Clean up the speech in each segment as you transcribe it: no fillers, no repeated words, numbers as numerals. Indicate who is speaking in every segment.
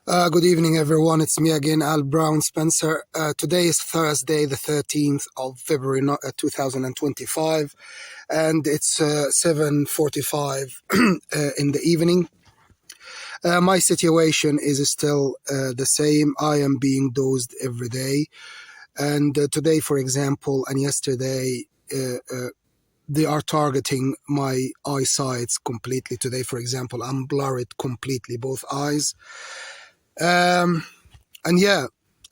Speaker 1: Good evening, everyone. It's me again, Al Brown Spencer. Today is Thursday, the 13th of February, 2025, and it's 7:45 in the evening. My situation is still the same. I am being dosed every day. And today, for example, and yesterday, they are targeting my eyesight completely. Today, for example, I'm blurred completely, both eyes. And yeah,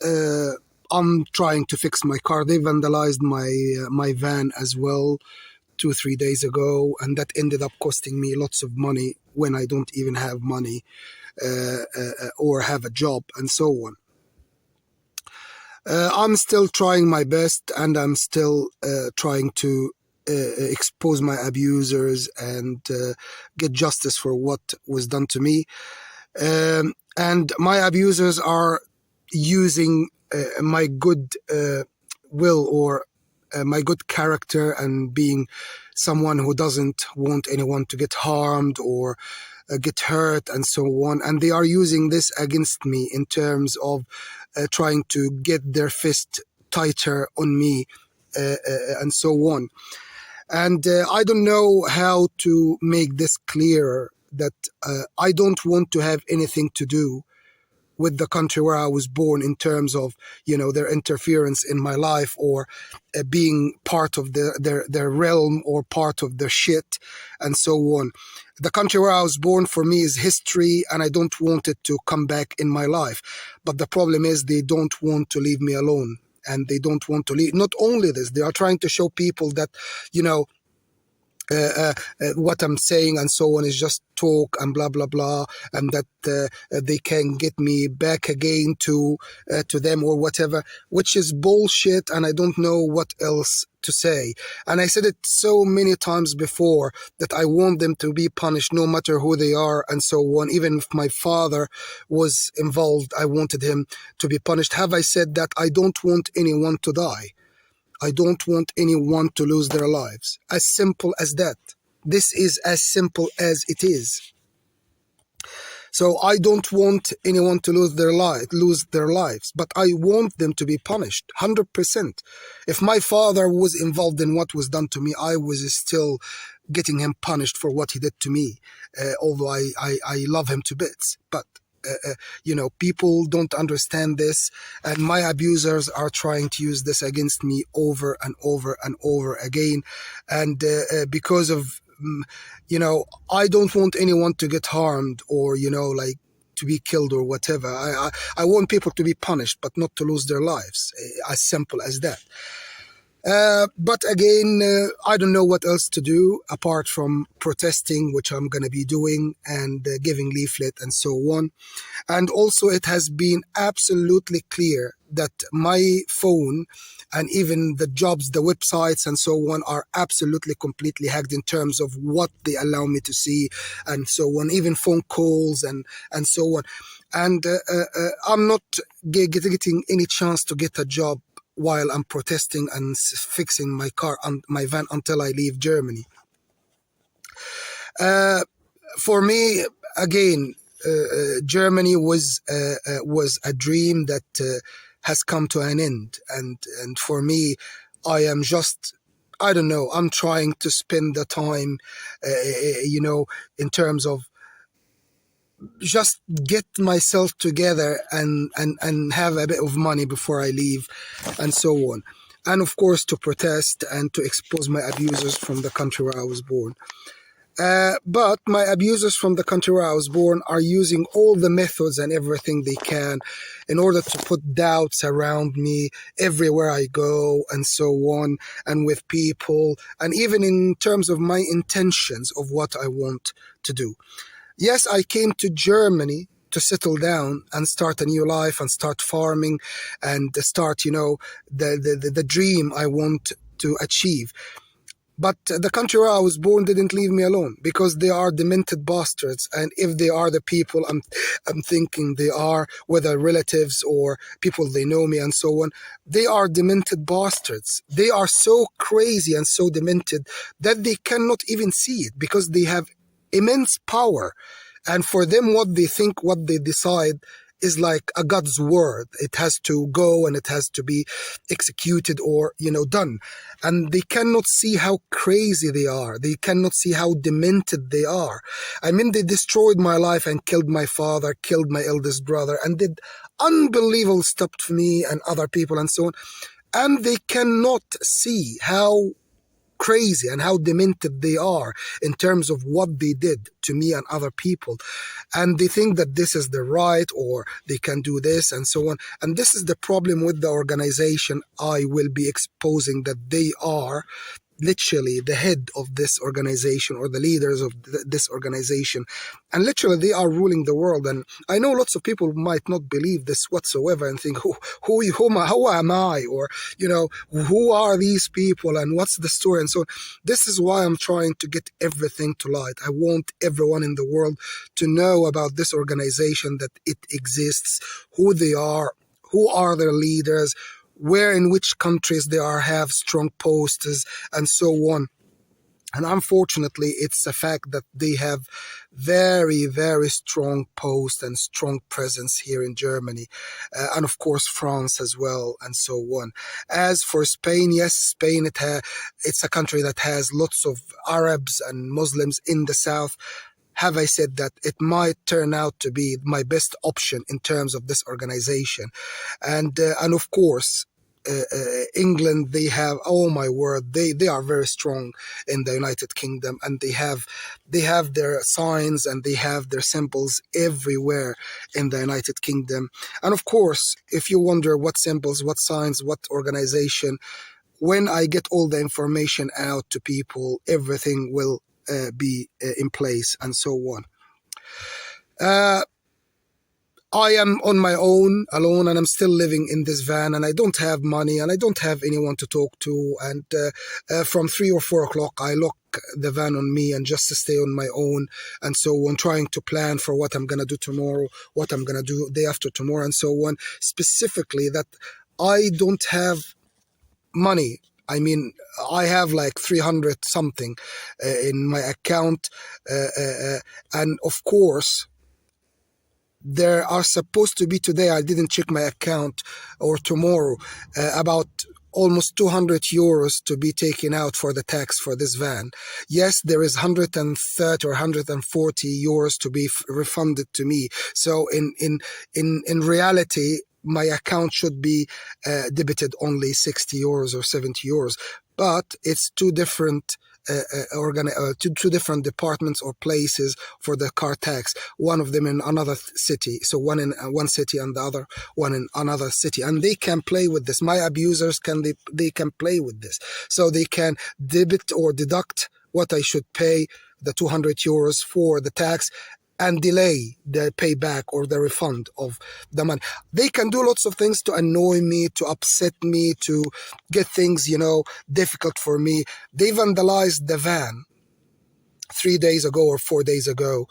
Speaker 1: uh, I'm trying to fix my car. They vandalized my van as well 2 3 days ago, and that ended up costing me lots of money when I don't even have money or have a job and so on. I'm still trying my best, and I'm still trying to expose my abusers and get justice for what was done to me. And my abusers are using my good will or my good character and being someone who doesn't want anyone to get harmed or get hurt and so on. And they are using this against me in terms of trying to get their fist tighter on me and so on. And I don't know how to make this clearer, that I don't want to have anything to do with the country where I was born in terms of, their interference in my life or being part of their realm or part of their shit and so on. The country where I was born for me is history, and I don't want it to come back in my life. But the problem is they don't want to leave me alone, and they don't want to leave. Not only this, they are trying to show people that, what I'm saying and so on is just talk and blah blah blah, and that they can get me back again to them or whatever, which is bullshit, and I don't know what else to say. And I said it so many times before that I want them to be punished no matter who they are and so on. Even if my father was involved, I wanted him to be punished. Have I said that I don't want anyone to die? I don't want anyone to lose their lives. As simple as that. This is as simple as it is. So I don't want anyone to lose their lives, but I want them to be punished 100%. If my father was involved in what was done to me, I was still getting him punished for what he did to me, although I love him to bits. But people don't understand this, and my abusers are trying to use this against me over and over and over again. And because of, I don't want anyone to get harmed or, like, to be killed or whatever. I want people to be punished, but not to lose their lives. As simple as that. But again, I don't know what else to do apart from protesting, which I'm going to be doing, and giving leaflet and so on. And also, it has been absolutely clear that my phone and even the jobs, the websites and so on are absolutely completely hacked in terms of what they allow me to see and so on, even phone calls and so on. And I'm not getting any chance to get a job while I'm protesting and fixing my car and my van until I leave Germany. For me, again, Germany was a dream that has come to an end, and for me, I am just, I don't know, I'm trying to spend the time, in terms of just get myself together and have a bit of money before I leave and so on. And of course, to protest and to expose my abusers from the country where I was born. But my abusers from the country where I was born are using all the methods and everything they can in order to put doubts around me everywhere I go and so on, and with people, and even in terms of my intentions of what I want to do. Yes, I came to Germany to settle down and start a new life and start farming and start, the dream I want to achieve. But the country where I was born didn't leave me alone, because they are demented bastards. And if they are the people I'm thinking they are, whether relatives or people they know me and so on, they are demented bastards. They are so crazy and so demented that they cannot even see it, because they have immense power. And for them, what they think, what they decide is like a God's word. It has to go and it has to be executed or, done. And they cannot see how crazy they are. They cannot see how demented they are. I mean, they destroyed my life and killed my father, killed my eldest brother, and did unbelievable stuff to me and other people and so on. And they cannot see how crazy and how demented they are in terms of what they did to me and other people. And they think that this is the right, or they can do this and so on. And this is the problem with the organization I will be exposing, that they are literally the head of this organization, or the leaders of this organization, and literally they are ruling the world. And I know lots of people might not believe this whatsoever and think, who am I, or who are these people and what's the story and so on. This is why I'm trying to get everything to light. I want everyone in the world to know about this organization, that it exists, who they are, who are their leaders, where in which countries they have strong posts and so on. And unfortunately, it's a fact that they have very, very strong posts and strong presence here in Germany, and of course France as well, and so on. As for Spain, yes, Spain, it's a country that has lots of Arabs and Muslims in the south. Have I said that it might turn out to be my best option in terms of this organization. And of course, England, they have, oh my word, they are very strong in the United Kingdom, and they have their signs and they have their symbols everywhere in the United Kingdom. And of course, if you wonder what symbols, what signs, what organization, when I get all the information out to people, everything will be in place and so on. I am on my own, alone, and I'm still living in this van, and I don't have money, and I don't have anyone to talk to. And from 3 or 4 o'clock, I lock the van on me and just to stay on my own and so on, trying to plan for what I'm going to do tomorrow, what I'm going to do day after tomorrow, and so on. Specifically, that I don't have money. I mean, I have like 300 something in my account. And of course, there are supposed to be today, I didn't check my account, or tomorrow, about almost 200 euros to be taken out for the tax for this van. Yes, there is 130 or 140 euros to be refunded to me. So in reality, my account should be debited only 60 euros or 70 euros. But it's two different two different departments or places for the car tax. One of them in another city, so one in one city and the other one in another city, and they can play with this. My abusers they can play with this, so they can debit or deduct what I should pay, the 200 euros for the tax, and delay the payback or the refund of the money. They can do lots of things to annoy me, to upset me, to get things, difficult for me. They vandalized the van 3 days ago or 4 days ago,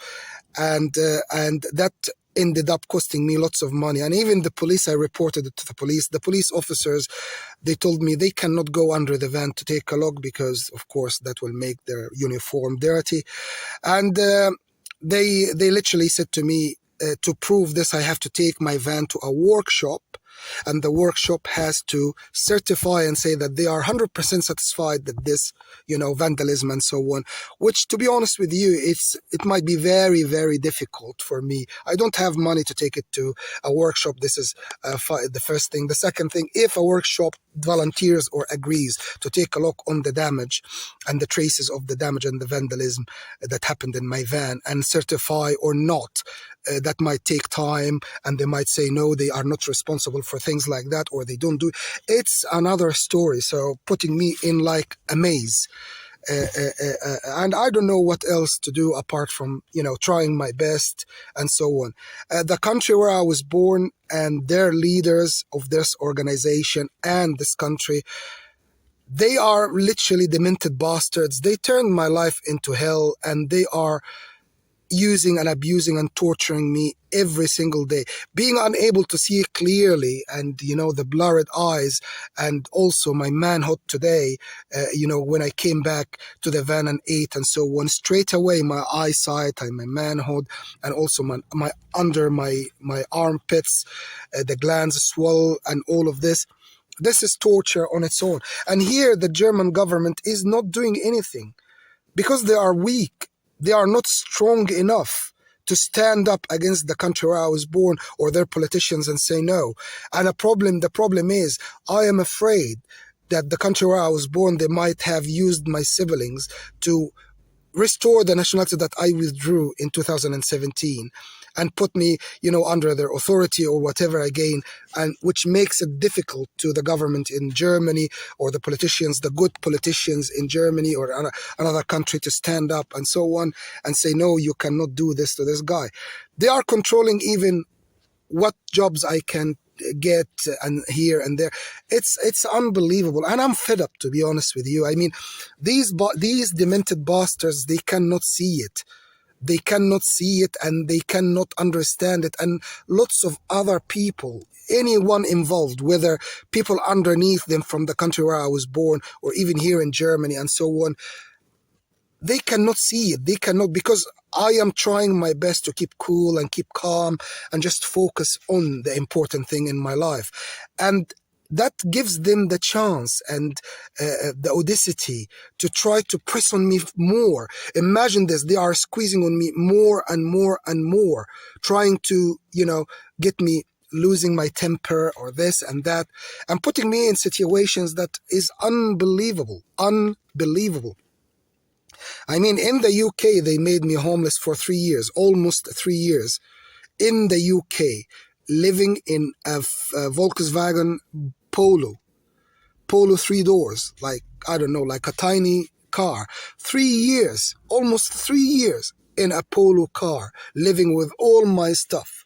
Speaker 1: and that ended up costing me lots of money. And even the police, I reported it to the police. The police officers, they told me they cannot go under the van to take a look because, of course, that will make their uniform dirty. And they literally said to me, to prove this, I have to take my van to a workshop, and the workshop has to certify and say that they are 100% satisfied that this, vandalism and so on, which, to be honest with you, it might be very, very difficult for me. I don't have money to take it to a workshop. This is the first thing. The second thing, if a workshop volunteers or agrees to take a look on the damage and the traces of the damage and the vandalism that happened in my van and certify or not, that might take time, and they might say no, they are not responsible for things like that, or they don't do. It's another story. So putting me in like a maze, and I don't know what else to do apart from trying my best and so on. The country where I was born and their leaders of this organization and this country, they are literally demented bastards. They turned my life into hell, and they are using and abusing and torturing me every single day, being unable to see clearly, and the blurred eyes, and also my manhood today. When I came back to the van and ate and so on, straight away my eyesight and my manhood, and also my under my armpits, the glands swell, and all of this. This is torture on its own. And here the German government is not doing anything because they are weak. They are not strong enough to stand up against the country where I was born or their politicians and say no. And the problem is, I am afraid that the country where I was born, they might have used my siblings to restore the nationality that I withdrew in 2017 and put me, under their authority or whatever again, and which makes it difficult to the government in Germany or the politicians, the good politicians in Germany or another country to stand up and so on and say, no, you cannot do this to this guy. They are controlling even what jobs I can get and here and there. It's unbelievable, and I'm fed up, to be honest with you. I mean, these demented bastards, they cannot see it. They cannot see it, and they cannot understand it. And lots of other people, anyone involved, whether people underneath them from the country where I was born or even here in Germany and so on, they cannot see it. They cannot, because I am trying my best to keep cool and keep calm and just focus on the important thing in my life. And that gives them the chance and the audacity to try to press on me more. Imagine this, they are squeezing on me more and more and more, trying to, get me losing my temper or this and that, and putting me in situations that is unbelievable. I mean, in the UK, they made me homeless for 3 years, almost 3 years, in the UK, living in a Volkswagen Polo 3 doors, like, I don't know, like a tiny car. 3 years, almost 3 years in a Polo car, living with all my stuff.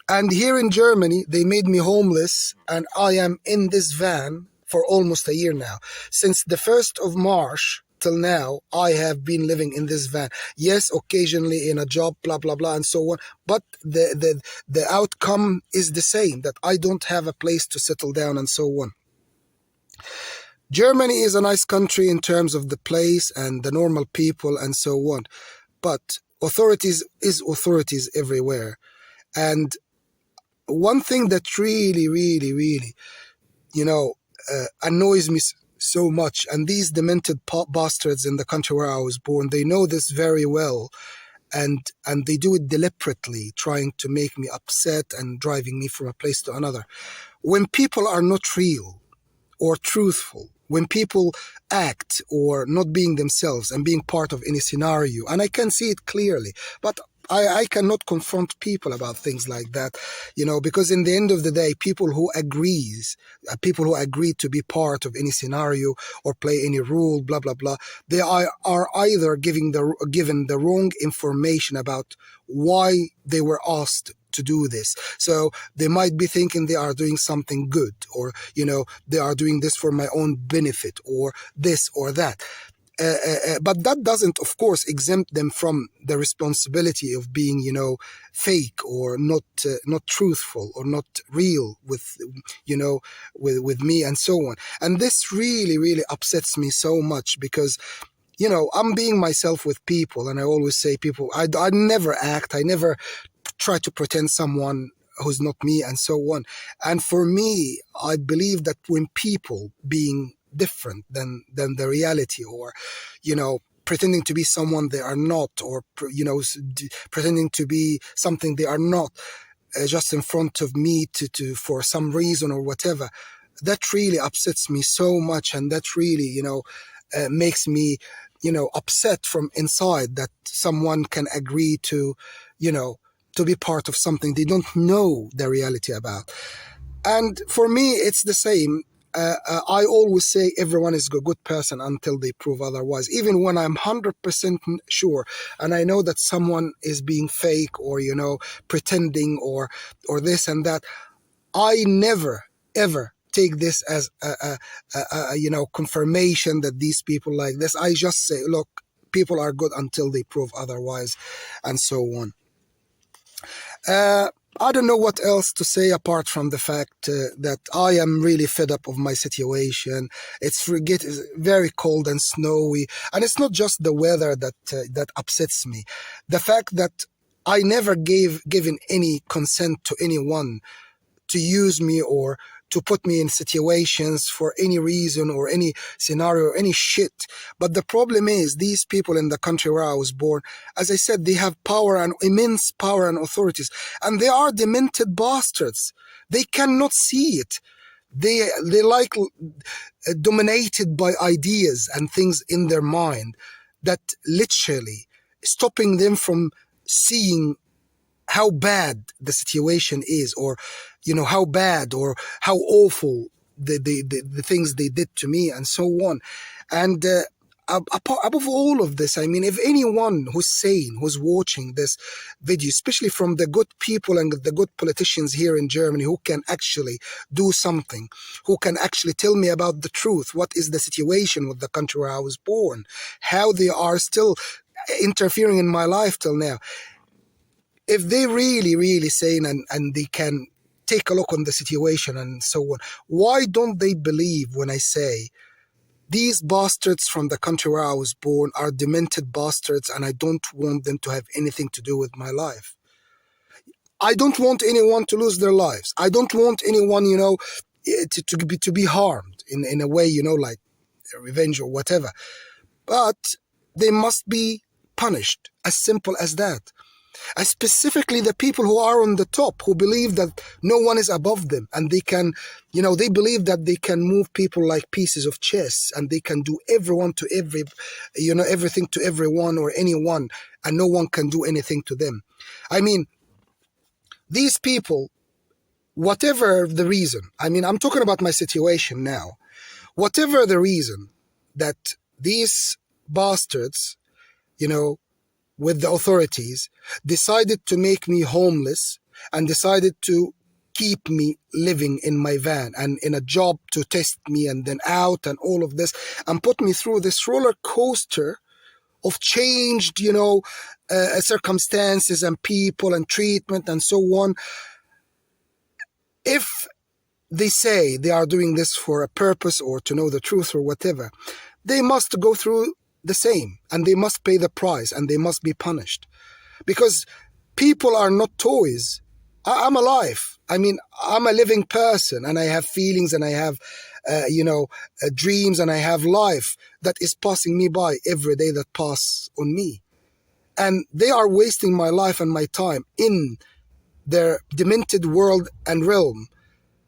Speaker 1: And here in Germany, they made me homeless, and I am in this van for almost a year now. Since the 1st of March till now, I have been living in this van. Yes, occasionally in a job, blah, blah, blah, and so on. But the outcome is the same, that I don't have a place to settle down and so on. Germany is a nice country in terms of the place and the normal people and so on. But authorities everywhere. And one thing that really, really, really, annoys me so much, and these demented bastards in the country where I was born, they know this very well, and they do it deliberately, trying to make me upset and driving me from a place to another. When people are not real or truthful, when people act or not being themselves and being part of any scenario, and I can see it clearly, but I cannot confront people about things like that, because in the end of the day, people who agree to be part of any scenario or play any role, blah, blah, blah, they are either given the wrong information about why they were asked to do this. So they might be thinking they are doing something good, or, they are doing this for my own benefit, or this or that. But that doesn't, of course, exempt them from the responsibility of being, fake or not truthful or not real with, with me and so on. And this really, really upsets me so much because, I'm being myself with people, and I always say I never act, I never try to pretend someone who's not me and so on. And for me, I believe that when people being different than the reality, or pretending to be someone they are not, or pretending to be something they are not, just in front of me to for some reason or whatever, that really upsets me so much, and that really makes me upset from inside, that someone can agree to to be part of something they don't know the reality about. And for me, it's the same. I always say everyone is a good person until they prove otherwise, even when I'm 100% sure and I know that someone is being fake or, pretending or this and that. I never, ever take this as a confirmation that these people like this. I just say, look, people are good until they prove otherwise, and so on. Uh, I don't know what else to say apart from the fact that I am really fed up of my situation. It's very cold and snowy, and it's not just the weather that upsets me. The fact that I never given any consent to anyone to use me or to put me in situations for any reason or any scenario or any shit. But the problem is, these people in the country where I was born, as I said, they have power and immense power and authorities, and they are demented bastards. They cannot see it. They like dominated by ideas and things in their mind that literally stopping them from seeing how bad the situation is, or how bad or how awful the things they did to me and so on. And above all of this, I mean, if anyone who's sane, who's watching this video, especially from the good people and the good politicians here in Germany who can actually do something, who can actually tell me about the truth, what is the situation with the country where I was born, how they are still interfering in my life till now, if they really sane and they can take a look on the situation and so on, why don't they believe when I say these bastards from the country where I was born are demented bastards, and I don't want them to have anything to do with my life? I don't want anyone to lose their lives. I don't want anyone, to be harmed in a way, like revenge or whatever. But they must be punished. As simple as that. Specifically the people who are on the top, who believe that no one is above them, and they can, they believe that they can move people like pieces of chess, and they can do everyone to everything to everyone or anyone, and no one can do anything to them. I mean, these people, whatever the reason, I mean, I'm talking about my situation now, whatever the reason that these bastards, with the authorities, decided to make me homeless and decided to keep me living in my van and in a job to test me and then out and all of this, and put me through this roller coaster of changed, circumstances and people and treatment and so on. If they say they are doing this for a purpose or to know the truth or whatever, they must go through the same, and they must pay the price, and they must be punished, because people are not toys. I'm alive. I mean, I'm a living person, and I have feelings, and I have dreams, and I have life that is passing me by every day that pass on me, and they are wasting my life and my time in their demented world and realm.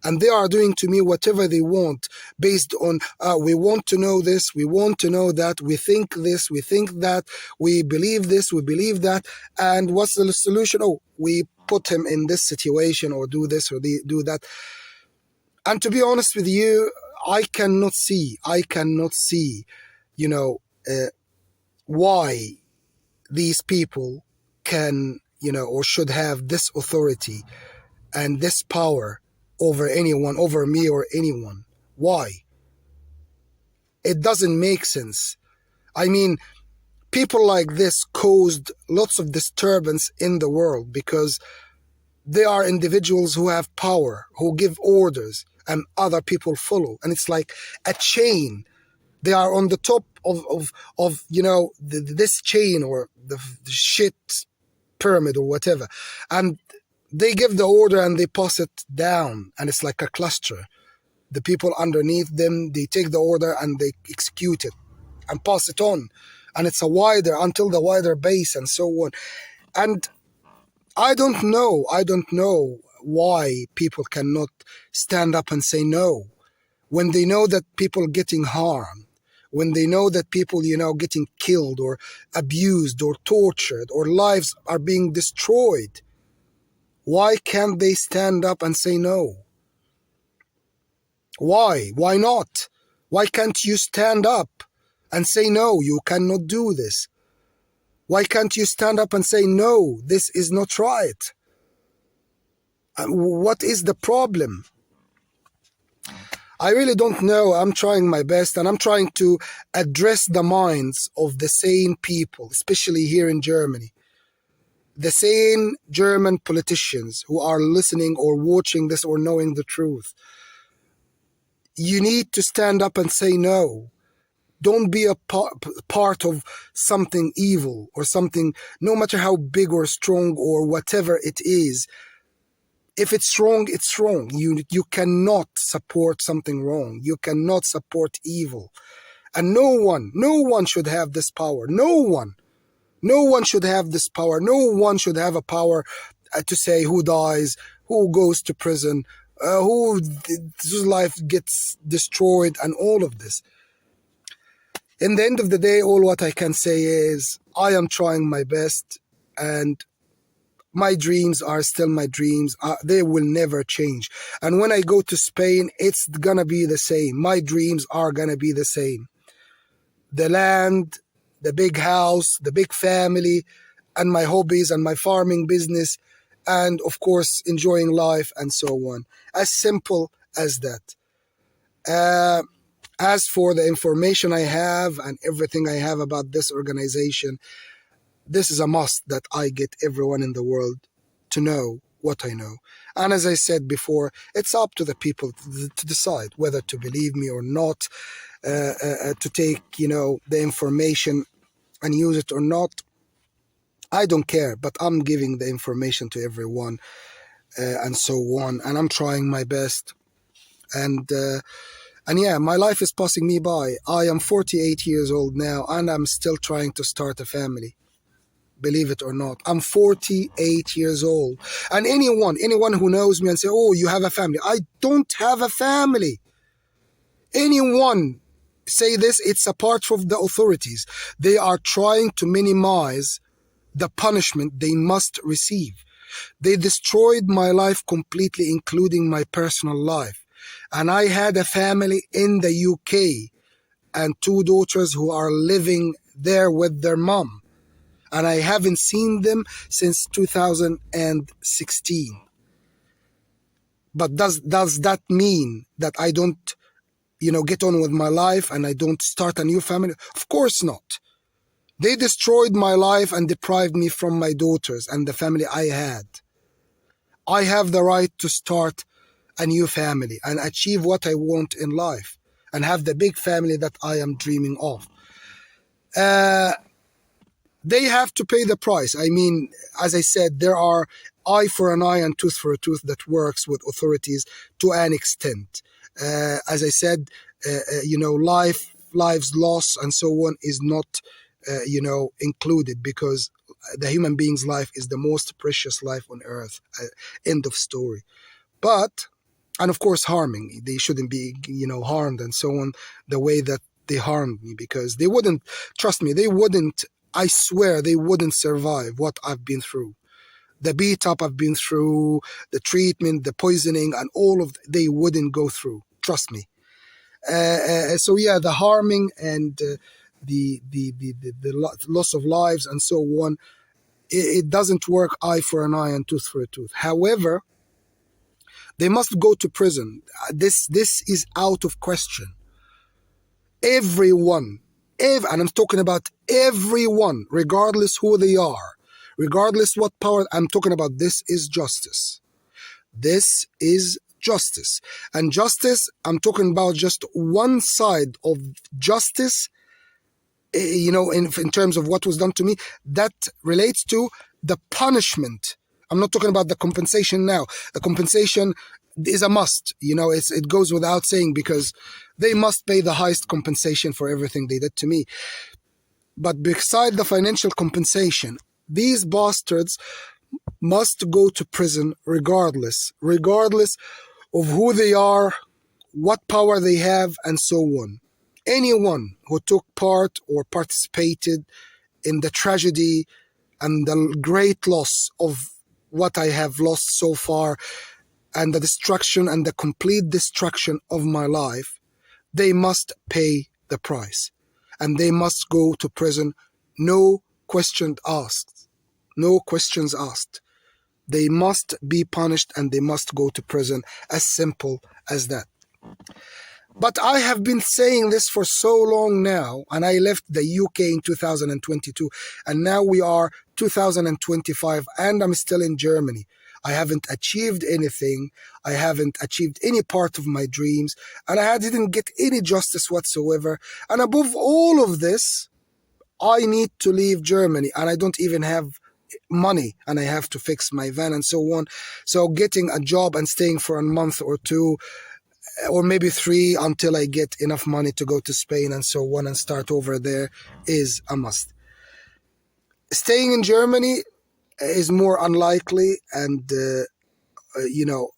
Speaker 1: And they are doing to me whatever they want based on, we want to know this, we want to know that, we think this, we think that, we believe this, we believe that. And what's the solution? Oh, we put him in this situation or do this or do that. And to be honest with you, I cannot see, why these people can, or should have this authority and this power over anyone, over me or anyone. Why? It doesn't make sense. I mean, people like this caused lots of disturbance in the world because they are individuals who have power, who give orders, and other people follow. And it's like a chain. They are on the top of this chain, or the shit pyramid or whatever. And they give the order and they pass it down, and it's like a cluster. The people underneath them, they take the order and they execute it and pass it on. And it's until the wider base and so on. And I don't know why people cannot stand up and say no, when they know that people getting harmed, when they know that people, getting killed or abused or tortured or lives are being destroyed. Why can't they stand up and say no? Why? Why not? Why can't you stand up and say no, you cannot do this? Why can't you stand up and say no, this is not right? What is the problem? I really don't know. I'm trying my best, and I'm trying to address the minds of the sane people, especially here in Germany. the sane German politicians who are listening or watching this or knowing the truth, you need to stand up and say no. Don't be a part of something evil or something, no matter how big or strong or whatever it is. If it's wrong, it's wrong. You cannot support something wrong. You cannot support evil. And no one should have this power. No one should have this power. No one should have a power to say who dies, who goes to prison, whose life gets destroyed, and all of this. In the end of the day, all what I can say is I am trying my best, and my dreams are still my dreams. They will never change. And when I go to Spain, it's gonna be the same. My dreams are gonna be the same. The land, the big house, the big family, and my hobbies and my farming business, and of course enjoying life and so on. As simple as that. As for the information I have and everything I have about this organization, this is a must that I get everyone in the world to know what I know. And as I said before, it's up to the people to decide whether to believe me or not, to take, the information and use it or not. I don't care, but I'm giving the information to everyone, and so on. And I'm trying my best. And yeah, my life is passing me by. I am 48 years old now, and I'm still trying to start a family. Believe it or not, I'm 48 years old. And anyone who knows me and say, oh, you have a family. I don't have a family. Anyone say this, it's a part of the authorities. They are trying to minimize the punishment they must receive. They destroyed my life completely, including my personal life. And I had a family in the UK and 2 daughters who are living there with their mom. And I haven't seen them since 2016. But does that mean that I don't, get on with my life and I don't start a new family? Of course not. They destroyed my life and deprived me from my daughters and the family I had. I have the right to start a new family and achieve what I want in life and have the big family that I am dreaming of. They have to pay the price. I mean, as I said, there are eye for an eye and tooth for a tooth that works with authorities to an extent. As I said, lives lost and so on is not, included, because the human being's life is the most precious life on earth. End of story. And of course, harming. They shouldn't be, harmed and so on the way that they harmed me, because they wouldn't, trust me, I swear they wouldn't survive what I've been through. The beat up I've been through, the treatment, the poisoning, and they wouldn't go through. Trust me. So yeah, the harming and the loss of lives and so on, it doesn't work eye for an eye and tooth for a tooth. However, they must go to prison. This is out of question. Everyone, and I'm talking about everyone, regardless who they are, regardless what power, I'm talking about, this is justice. This is justice. And justice, I'm talking about just one side of justice, in terms of what was done to me, that relates to the punishment. I'm not talking about the compensation now. The compensation is a must. It goes without saying, because they must pay the highest compensation for everything they did to me. But beside the financial compensation, these bastards must go to prison regardless of who they are, what power they have, and so on. Anyone who took part or participated in the tragedy and the great loss of what I have lost so far, and the destruction and the complete destruction of my life, they must pay the price. And they must go to prison. No questions asked. No questions asked. They must be punished and they must go to prison. As simple as that. But I have been saying this for so long now, and I left the UK in 2022, and now we are 2025, and I'm still in Germany. I haven't achieved anything. I haven't achieved any part of my dreams, and I didn't get any justice whatsoever. And above all of this, I need to leave Germany, and I don't even have money, and I have to fix my van and so on. So getting a job and staying for a month or two, or maybe 3, until I get enough money to go to Spain and so on and start over there is a must. Staying in Germany is more unlikely, and you know,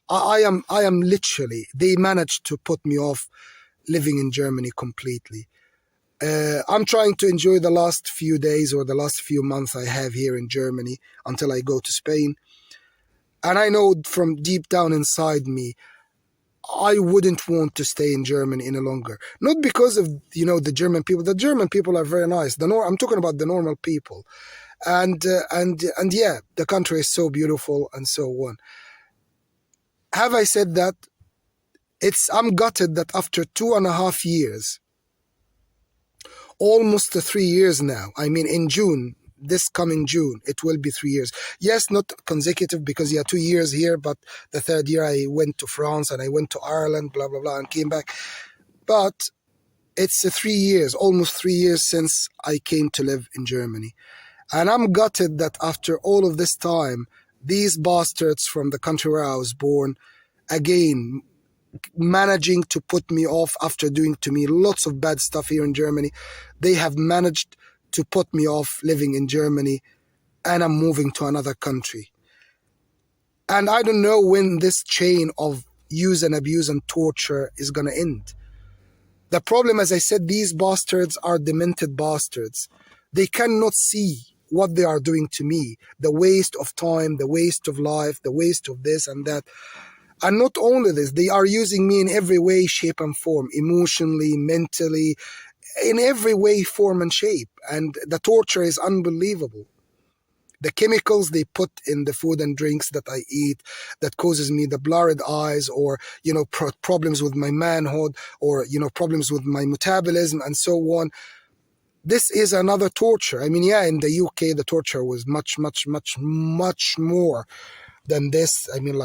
Speaker 1: I am literally, they managed to put me off living in Germany completely. I'm trying to enjoy the last few days or the last few months I have here in Germany until I go to Spain. And I know from deep down inside me, I wouldn't want to stay in Germany any longer. Not because of, the German people. The German people are very nice. I'm talking about the normal people. And yeah, the country is so beautiful and so on. Have I said that? I'm gutted that after 2.5 years, almost 3 years now. I mean, in June, this coming June, it will be 3 years. Yes, not consecutive, because 2 years here, but the third year I went to France and I went to Ireland, blah, blah, blah, and came back. But it's 3 years, almost 3 years since I came to live in Germany. And I'm gutted that after all of this time, these bastards from the country where I was born, again, managing to put me off after doing to me lots of bad stuff here in Germany. They have managed to put me off living in Germany, and I'm moving to another country. And I don't know when this chain of use and abuse and torture is going to end. The problem, as I said, these bastards are demented bastards. They cannot see what they are doing to me, the waste of time, the waste of life, the waste of this and that. And not only this, they are using me in every way, shape and form, emotionally, mentally, in every way, form and shape. And the torture is unbelievable. The chemicals they put in the food and drinks that I eat that causes me the blurred eyes, or, problems with my manhood, or, problems with my metabolism and so on. This is another torture. I mean, in the UK, the torture was much, much, much, much more than this. I mean,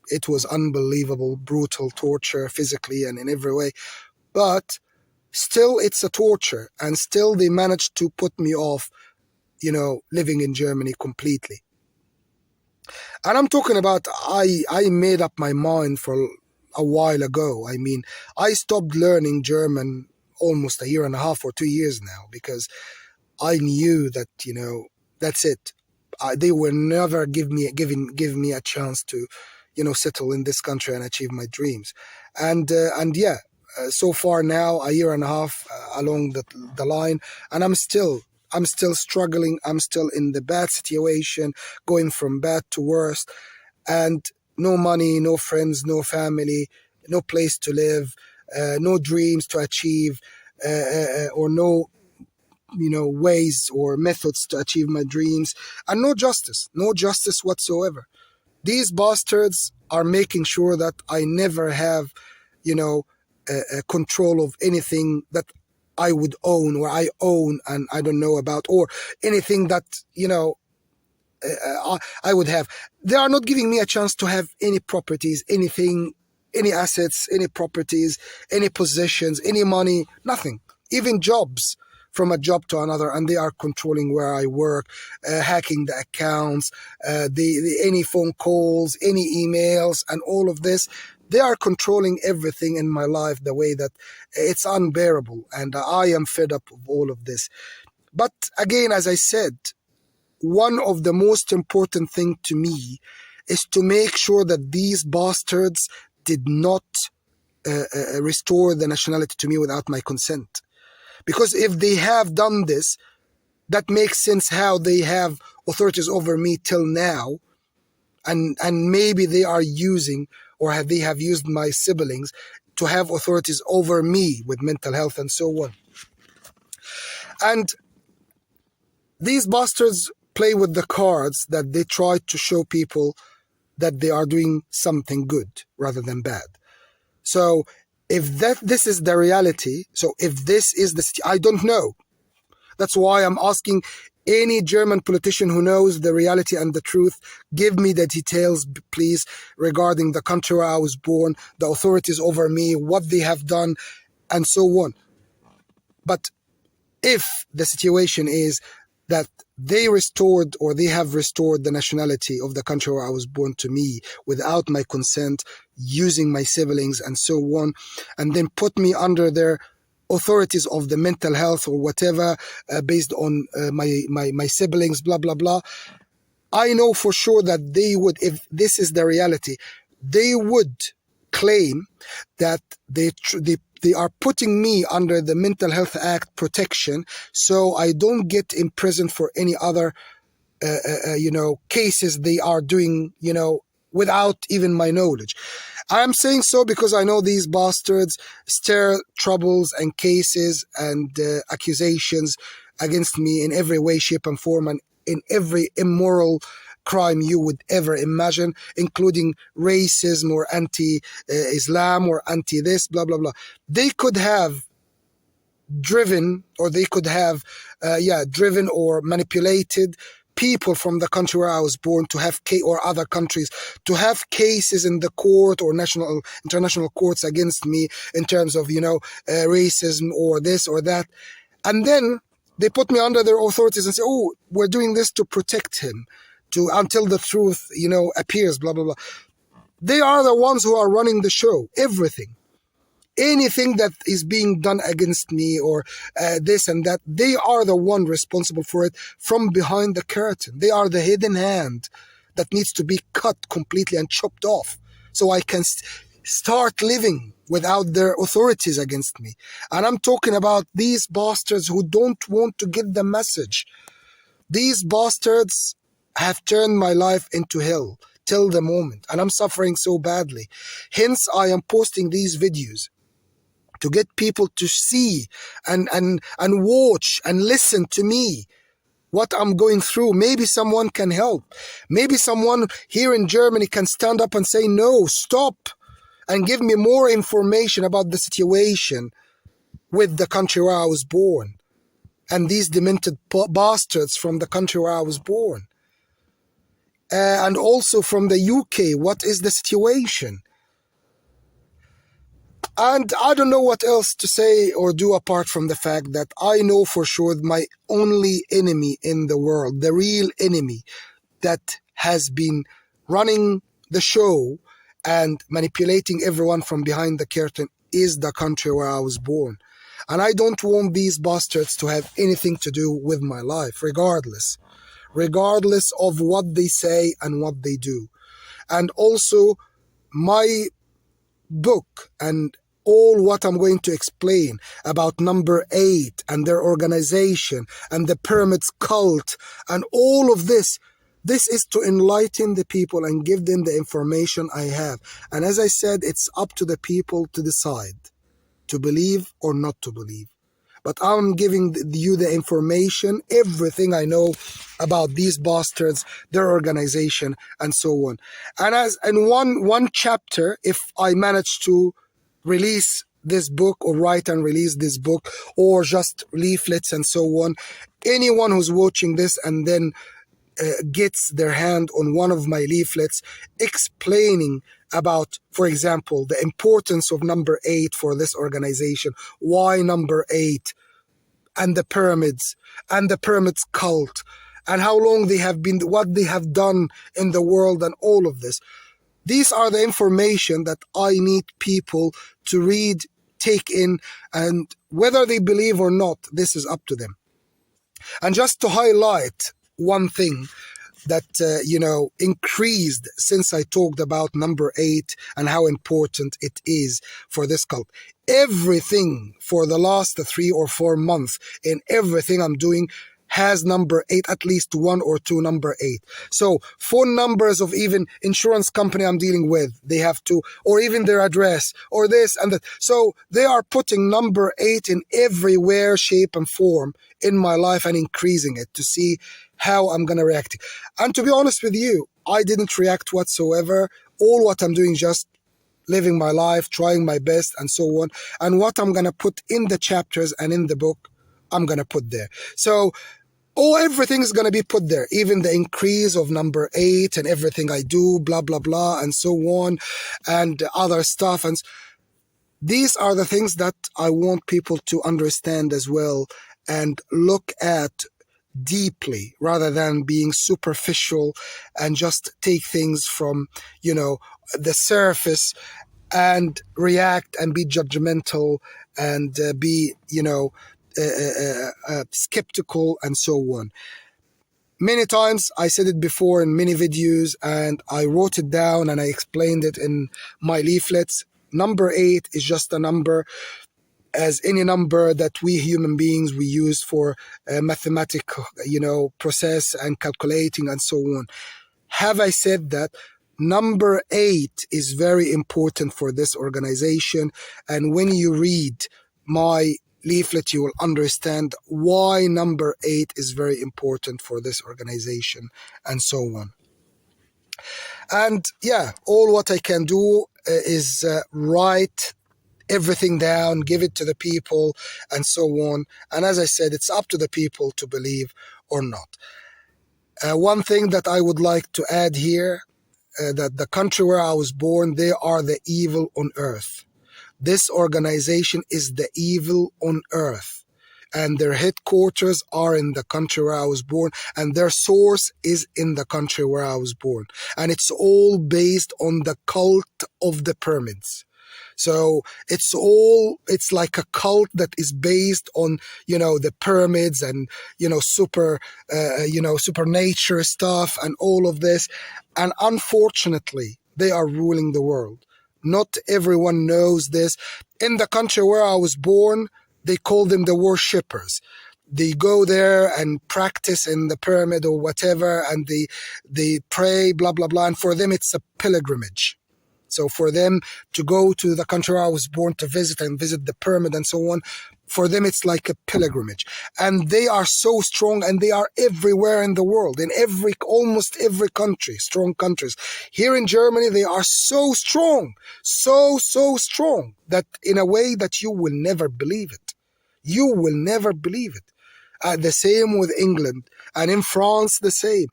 Speaker 1: it was unbelievable, brutal torture, physically and in every way. But still, it's a torture. And still, they managed to put me off, living in Germany completely. And I'm talking about, I made up my mind for a while ago. I mean, I stopped learning German almost 1.5 or 2 years now, because I knew that, that's it. They will never give me a chance to, settle in this country and achieve my dreams. And so far now, 1.5 years along the line, and I'm still struggling. I'm still in the bad situation, going from bad to worse, and no money, no friends, no family, no place to live, no dreams to achieve, or no, ways or methods to achieve my dreams, and no justice whatsoever. These bastards are making sure that I never have, control of anything that I would own, or I own and I don't know about, or anything that, I would have. They are not giving me a chance to have any properties, anything, any assets, any properties, any possessions, any money, nothing, even jobs, from a job to another. And they are controlling where I work, hacking the accounts, any phone calls, any emails, and all of this. They are controlling everything in my life the way that it's unbearable. And I am fed up of all of this. But again, as I said, one of the most important thing to me is to make sure that these bastards did not restore the nationality to me without my consent. Because if they have done this, that makes sense how they have authorities over me till now. And maybe they are using, or they have used my siblings to have authorities over me with mental health and so on. And these bastards play with the cards that they try to show people that they are doing something good rather than bad. So If this is the reality, so if this is I don't know. That's why I'm asking any German politician who knows the reality and the truth, give me the details, please, regarding the country where I was born, the authorities over me, what they have done, and so on. But if the situation is that they restored or they have restored the nationality of the country where I was born to me without my consent, using my siblings and so on, and then put me under their authorities of the mental health or whatever, based on my siblings, blah, blah, blah, I know for sure that they would, if this is the reality, they would claim that they are putting me under the Mental Health Act protection, so I don't get imprisoned for any other, cases they are doing, without even my knowledge. I am saying so because I know these bastards stir troubles and cases and accusations against me in every way, shape, and form, and in every immoral crime you would ever imagine, including racism or anti-Islam or anti-this, blah, blah, blah. They could have driven, or they could have, driven or manipulated people from the country where I was born to have or other countries to have cases in the court or international courts against me in terms of racism or this or that, and then they put me under their authorities and say, oh, we're doing this to protect him until the truth appears, blah, blah, blah. They are the ones who are running the show. Anything that is being done against me or this and that, they are the one responsible for it from behind the curtain. They are the hidden hand that needs to be cut completely and chopped off so I can start living without their authorities against me. And I'm talking about these bastards who don't want to get the message. These bastards have turned my life into hell till the moment, and I'm suffering so badly. Hence, I am posting these videos to get people to see and watch and listen to me, what I'm going through. Maybe someone can help. Maybe someone here in Germany can stand up and say, no, stop, and give me more information about the situation with the country where I was born and these demented bastards from the country where I was born. And also from the UK, what is the situation? And I don't know what else to say or do apart from the fact that I know for sure my only enemy in the world, the real enemy that has been running the show and manipulating everyone from behind the curtain, is the country where I was born. And I don't want these bastards to have anything to do with my life, regardless of what they say and what they do. And also my book and all what I'm going to explain about Number 8 and their organization and the Pyramids cult and all of this is to enlighten the people and give them the information I have. And as I said, it's up to the people to decide to believe or not to believe. But I'm giving you the information, everything I know about these bastards, their organization, and so on. And one chapter, if I manage to release this book or write and release this book, or just leaflets and so on, anyone who's watching this and then gets their hand on one of my leaflets explaining about, for example, the importance of Number 8 for this organization, why Number 8 and the pyramids and the pyramids cult, and how long they have been, what they have done in the world, and all of this. These are the information that I need people to read, take in, and whether they believe or not, this is up to them. And just to highlight one thing that, increased since I talked about Number 8 and how important it is for this cult. Everything for the last 3 or 4 months in everything I'm doing has Number 8, at least 1 or 2 Number 8. So phone numbers of even insurance company I'm dealing with, they have to, or even their address, or this and that. So they are putting Number 8 in everywhere, shape and form in my life and increasing it to see how I'm going to react. And to be honest with you, I didn't react whatsoever. All what I'm doing just living my life, trying my best, and so on. And what I'm going to put in the chapters and in the book, I'm going to put there. So everything is going to be put there, even the increase of number 8 and everything I do, blah, blah, blah, and so on, and other stuff. And these are the things that I want people to understand as well and look at deeply, rather than being superficial and just take things from, the surface and react and be judgmental and be, skeptical and so on. Many times I said it before in many videos, and I wrote it down and I explained it in my leaflets. Number 8 is just a number, as any number that we human beings we use for mathematical, process and calculating and so on. Have I said that number 8 is very important for this organization? And when you read my leaflet, you will understand why number 8 is very important for this organization and so on. And yeah, all what I can do is write everything down, give it to the people and so on. And as I said, it's up to the people to believe or not. One thing that I would like to add here, that the country where I was born, they are the evil on earth. This organization is the evil on earth, and their headquarters are in the country where I was born, and their source is in the country where I was born. And it's all based on the cult of the pyramids. So it's like a cult that is based on, the pyramids and, supernature stuff and all of this. And unfortunately, they are ruling the world. Not everyone knows this. In the country where I was born, they call them the worshippers. They go there and practice in the pyramid or whatever, and they pray, blah, blah, blah. And for them, it's a pilgrimage. So for them to go to the country where I was born to visit the pyramid and so on, for them it's like a pilgrimage. And they are so strong, and they are everywhere in the world, in almost every country, strong countries. Here in Germany, they are so strong, so strong, that in a way that you will never believe it. You will never believe it. The same with England, and in France, the same.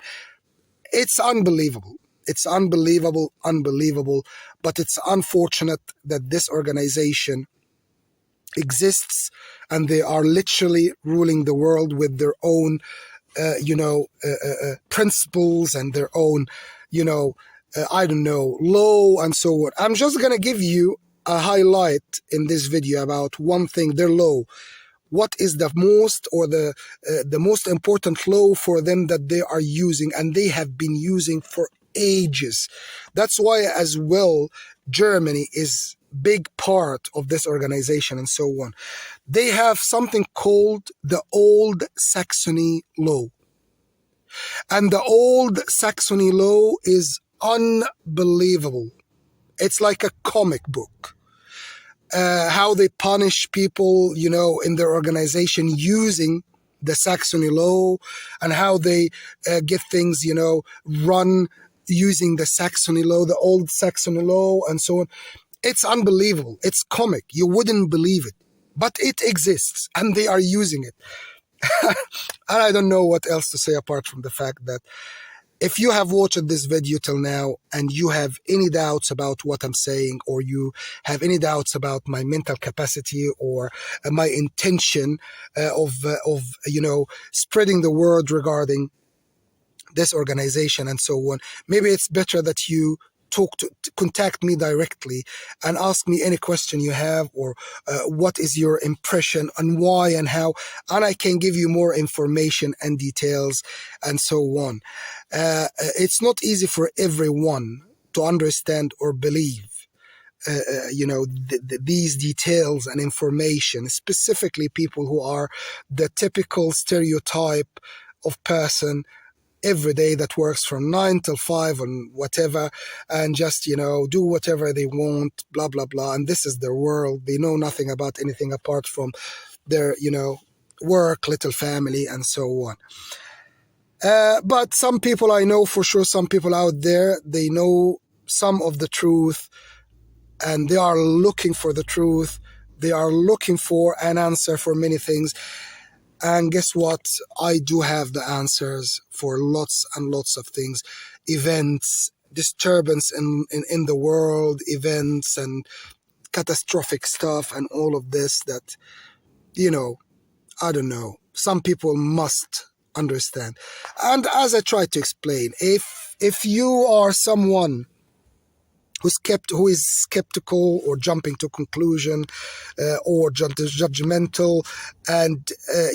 Speaker 1: It's unbelievable. It's unbelievable, but it's unfortunate that this organization exists, and they are literally ruling the world with their own, principles and their own, law and so on. I'm just going to give you a highlight in this video about one thing, their law. What is the most important law for them that they are using, and they have been using for ages. That's why as well Germany is big part of this organization and so on. They have something called the Old Saxony Law. And the Old Saxony Law is unbelievable. It's like a comic book. How they punish people, in their organization using the Saxony Law, and how they get things, run using the Saxony Law, the Old Saxony Law, and so on. It's unbelievable. It's comic. You wouldn't believe it. But it exists, and they are using it. And I don't know what else to say apart from the fact that if you have watched this video till now and you have any doubts about what I'm saying, or you have any doubts about my mental capacity or my intention of spreading the word regarding this organization and so on, maybe it's better that you contact me directly and ask me any question you have, or what is your impression and why and how, and I can give you more information and details and so on. It's not easy for everyone to understand or believe these details and information, specifically people who are the typical stereotype of person every day that works from 9 till 5 and whatever, and just, do whatever they want, blah, blah, blah. And this is their world. They know nothing about anything apart from their, work, little family, and so on. But some people I know for sure, some people out there, they know some of the truth and they are looking for the truth. They are looking for an answer for many things. And guess what? I do have the answers for lots and lots of things. Events, disturbance in the world, events and catastrophic stuff and all of this that, I don't know, some people must understand. And as I try to explain, if you are someone who is skeptical or jumping to conclusion or judgmental, and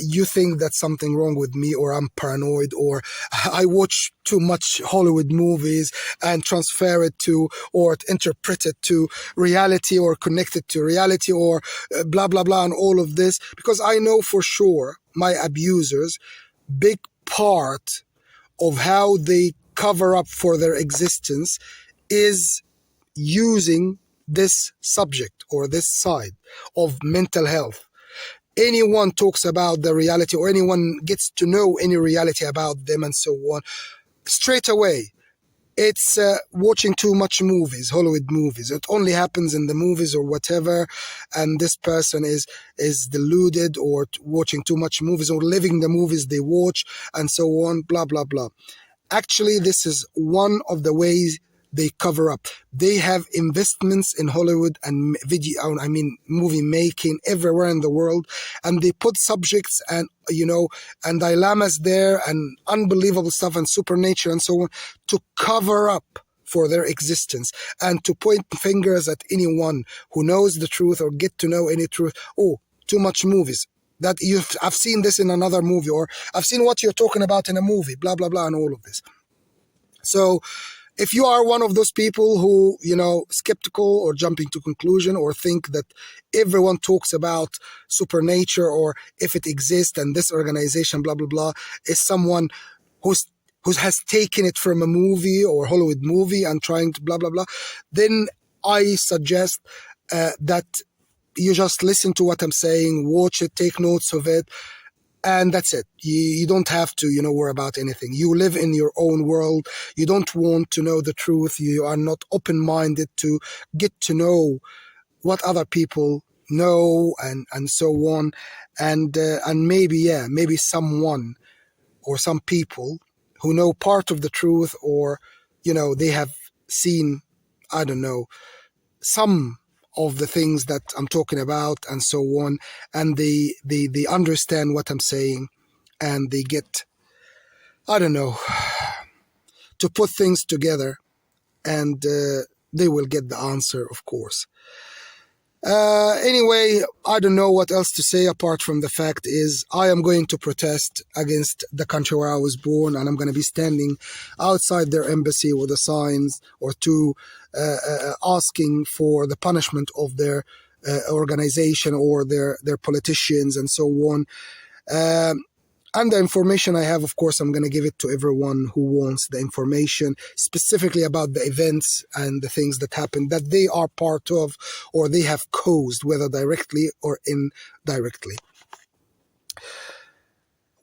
Speaker 1: you think that's something wrong with me, or I'm paranoid, or I watch too much Hollywood movies and transfer it to or interpret it to reality or connect it to reality or blah blah blah and all of this, because I know for sure my abusers, big part of how they cover up for their existence is using this subject or this side of mental health. Anyone talks about the reality, or anyone gets to know any reality about them and so on, straight away it's watching too much movies, Hollywood movies. It only happens in the movies or whatever, and this person is deluded or watching too much movies or living the movies they watch and so on, blah blah blah. Actually, this is one of the ways they cover up. They have investments in Hollywood and movie making everywhere in the world, and they put subjects and and dilemmas there and unbelievable stuff and supernature and so on to cover up for their existence and to point fingers at anyone who knows the truth or get to know any truth. Oh, too much movies. I've seen this in another movie, or I've seen what you're talking about in a movie, blah blah blah, and all of this. So if you are one of those people who, skeptical or jumping to conclusion or think that everyone talks about supernature or if it exists and this organization, blah, blah, blah, is someone who has taken it from a movie or Hollywood movie and trying to blah, blah, blah, then I suggest that you just listen to what I'm saying, watch it, take notes of it, and that's it. You don't have to, worry about anything. You live in your own world. You don't want to know the truth. You are not open-minded to get to know what other people know and so on. And maybe someone or some people who know part of the truth, or, they have seen, I don't know, some of the things that I'm talking about and so on, and they understand what I'm saying, and they get, I don't know, to put things together, and they will get the answer, of course. Anyway, I don't know what else to say apart from the fact is I am going to protest against the country where I was born, and I'm going to be standing outside their embassy with the signs or two asking for the punishment of their organization or their politicians and so on. And the information I have, of course, I'm going to give it to everyone who wants the information specifically about the events and the things that happened that they are part of or they have caused, whether directly or indirectly.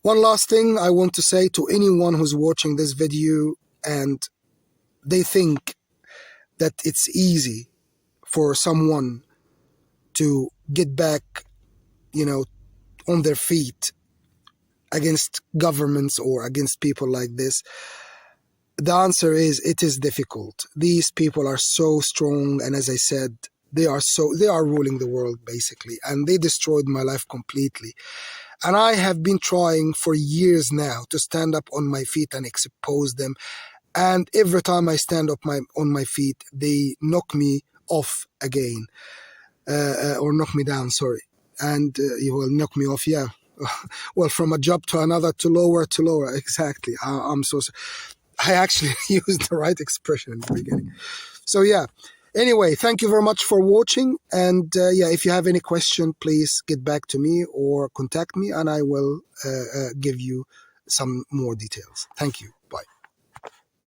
Speaker 1: One last thing I want to say to anyone who's watching this video and they think that it's easy for someone to get back, on their feet against governments or against people like this. The answer is it is difficult. These people are so strong, and as I said, they are ruling the world basically, and they destroyed my life completely. And I have been trying for years now to stand up on my feet and expose them. And every time I stand up on my feet, they knock me off again, or knock me down, sorry. And you will knock me off, yeah. Well, from a job to another, to lower, exactly. I'm so sorry. I actually used the right expression in the beginning. So yeah, anyway, thank you very much for watching. And if you have any question, please get back to me or contact me and I will give you some more details. Thank you. Bye.